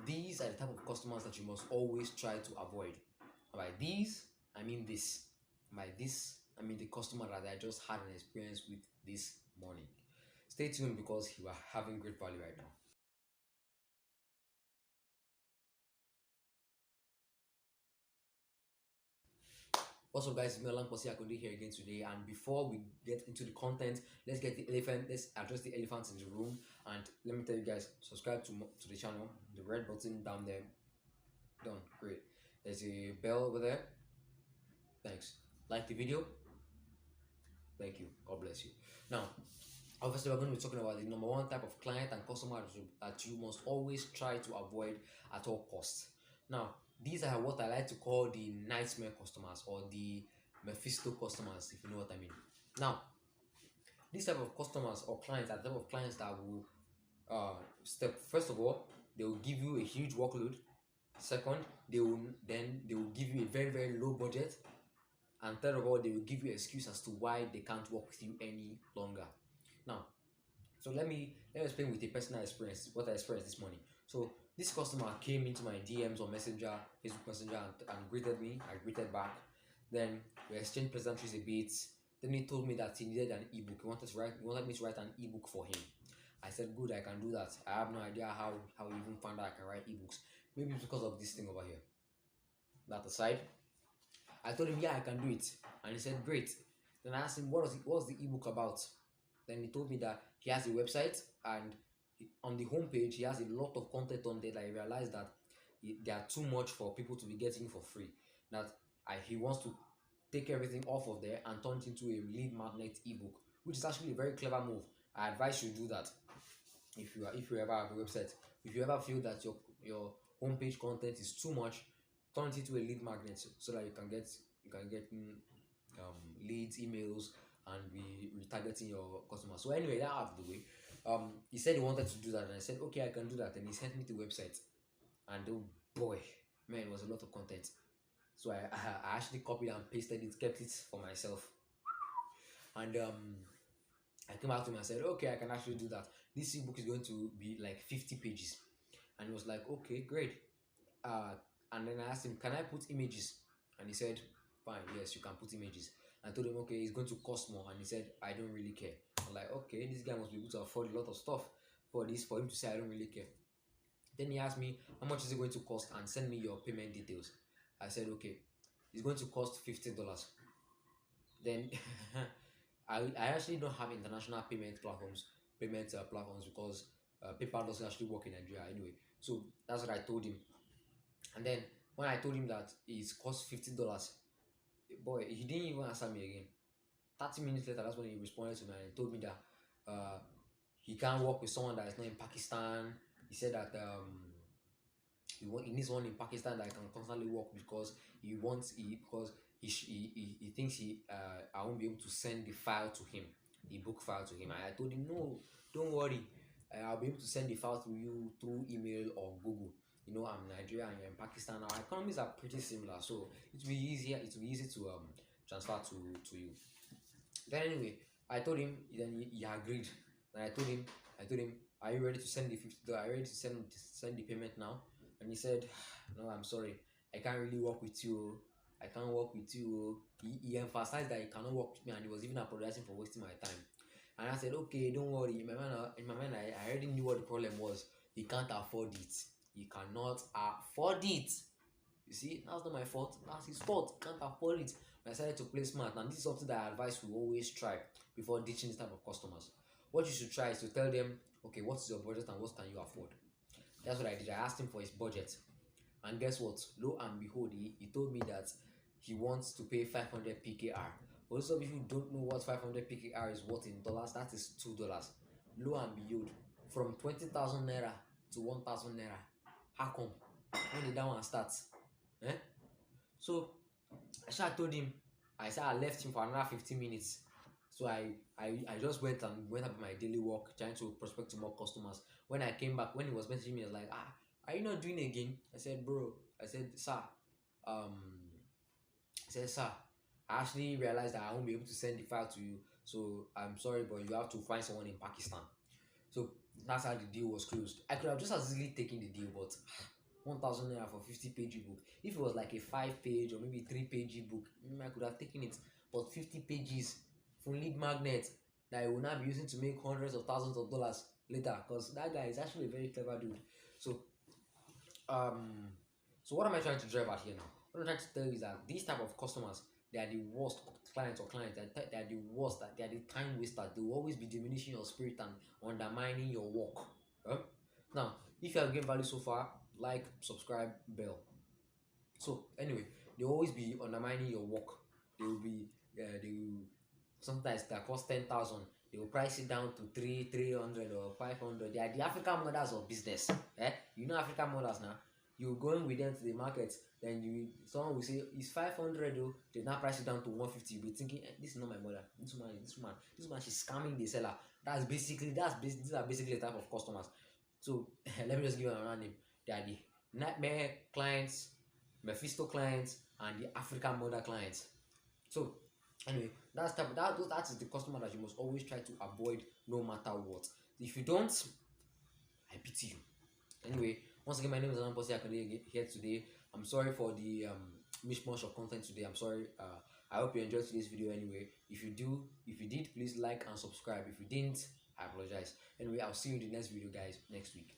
these are the type of customers that you must always try to avoid. By these, I mean this. By this, I mean the customer that I just had an experience with this morning. Stay tuned because you are having great value right now. What's up, guys? It's me, Alan Posi Akonde here again today. And before we get into the content, let's get the elephant. Let's address the elephants in the room. And let me tell you guys, subscribe to the channel. The red button down there. Done. Great. There's a bell over there. Thanks. Like the video. Thank you. God bless you. Now, obviously, we're going to be talking about the number one type of client and customer that you must always try to avoid at all costs. Now, these are what I like to call the nightmare customers or the Mephisto customers, if you know what I mean. Now, these type of customers or clients are the type of clients that will step first of all, they will give you a huge workload. Second, they will give you a very low budget. And third of all, they will give you an excuse as to why they can't work with you any longer. Now, so let me explain with a personal experience what I experienced this morning. So this customer came into my DMs on Messenger, Facebook Messenger, and greeted me. I greeted back. Then we exchanged pleasantries a bit. Then he told me that he needed an ebook. He wanted me to write an ebook for him. I said, good, I can do that. I have no idea how he even found out I can write ebooks. Maybe it's because of this thing over here. That aside, I told him, yeah, I can do it. And he said, great. Then I asked him, what's the ebook about? Then he told me that he has a website, and on the homepage, he has a lot of content on there that I realized that they are too much for people to be getting for free. That he wants to take everything off of there and turn it into a lead magnet ebook, which is actually a very clever move. I advise you do that if you ever have a website. If you ever feel that your homepage content is too much, turn it into a lead magnet so that you can get leads, emails, and be retargeting your customers. So anyway, that out of the way, he said he wanted to do that, and I said, okay, I can do that. And he sent me the website, and oh boy, man, it was a lot of content. So I actually copied and pasted it, kept it for myself, and I came out to him and said, okay, I can actually do that. This ebook is going to be like 50 pages, and he was like, okay, great. And then I asked him, can I put images? And he said, fine, yes, you can put images. I told him, okay, it's going to cost more. And he said, I don't really care. I'm like, okay, this guy must be able to afford a lot of stuff for him to say, I don't really care. Then he asked me, how much is it going to cost? And send me your payment details. I said, okay, it's going to cost $50. Then I actually don't have international payment platforms because PayPal doesn't actually work in Nigeria anyway. So that's what I told him. And then when I told him that it cost $50, boy, he didn't even answer me again. 30 minutes later, that's when he responded to me and he told me that he can't work with someone that is not in Pakistan. He said that he needs one in Pakistan that can constantly work because he thinks I won't be able to send the file to him, the book file to him. And I told him, no, don't worry, I'll be able to send the file to you through email or Google. You know, I'm Nigeria and you're in Pakistan. Our economies are pretty similar, so it will be easier. It will be easy to transfer to you. Then anyway, I told him. Then he agreed. And I told him, are you ready to send the $50? Are you ready to send the payment now? And he said, no, I'm sorry, I can't really work with you. I can't work with you. He emphasized that he cannot work with me, and he was even apologizing for wasting my time. And I said, okay, don't worry. In my mind, I already knew what the problem was. He can't afford it. He cannot afford it. You see, that's not my fault. That's his fault. He can't afford it. I decided to play smart, and this is something that I advise you always try before ditching this type of customers. What you should try is to tell them, okay, what is your budget and what can you afford? That's what I did. I asked him for his budget, and guess what? Lo and behold, he told me that he wants to pay 500 PKR. For those of you who don't know what 500 PKR is worth in dollars, that is $2. Lo and behold, from 20,000 naira to 1,000 naira. How come? When did that one start? Eh? So I told him, I said I left him for another 15 minutes. So I just went about my daily work, trying to prospect to more customers. When I came back, when he was messaging me, I was like, are you not doing it again? I said, bro, sir, I actually realized that I won't be able to send the file to you. So I'm sorry, but you have to find someone in Pakistan. So that's how the deal was closed. I could have just as easily taken the deal, but 1,000 naira for 50-page ebook. If it was like a 5-page or maybe 3-page ebook, I could have taken it. But 50 pages from lead magnet that I will now be using to make hundreds of thousands of dollars later, because that guy is actually a very clever dude. So um so what am I trying to drive at here now? What I'm trying to tell you is that these type of customers, they are the worst clients, or clients that they are the worst, that they are the time wasters. They will always be diminishing your spirit and undermining your work. Huh? Now, if you have gained value so far, like, subscribe, bell. So anyway, they will always be undermining your work. They will be they will sometimes that cost 10,000. They will price it down to 300 or 500. They are the African mothers of business. You know African mothers now. You going with them to the market, then someone will say it's 500 though. They now price it down to 150. You'll be thinking, this is not my mother. This woman, she's scamming the seller. These are basically the type of customers. So let me just give you another name. They are the nightmare clients, Mephisto clients, and the African mother clients. So anyway, that is the customer that you must always try to avoid, no matter what. If you don't, I pity you. Anyway, once again, my name is Alan Posi Akande here today. I'm sorry for the mishmash of content today. I'm sorry. I hope you enjoyed today's video anyway. If you did, please like and subscribe. If you didn't, I apologize. Anyway, I'll see you in the next video, guys, next week.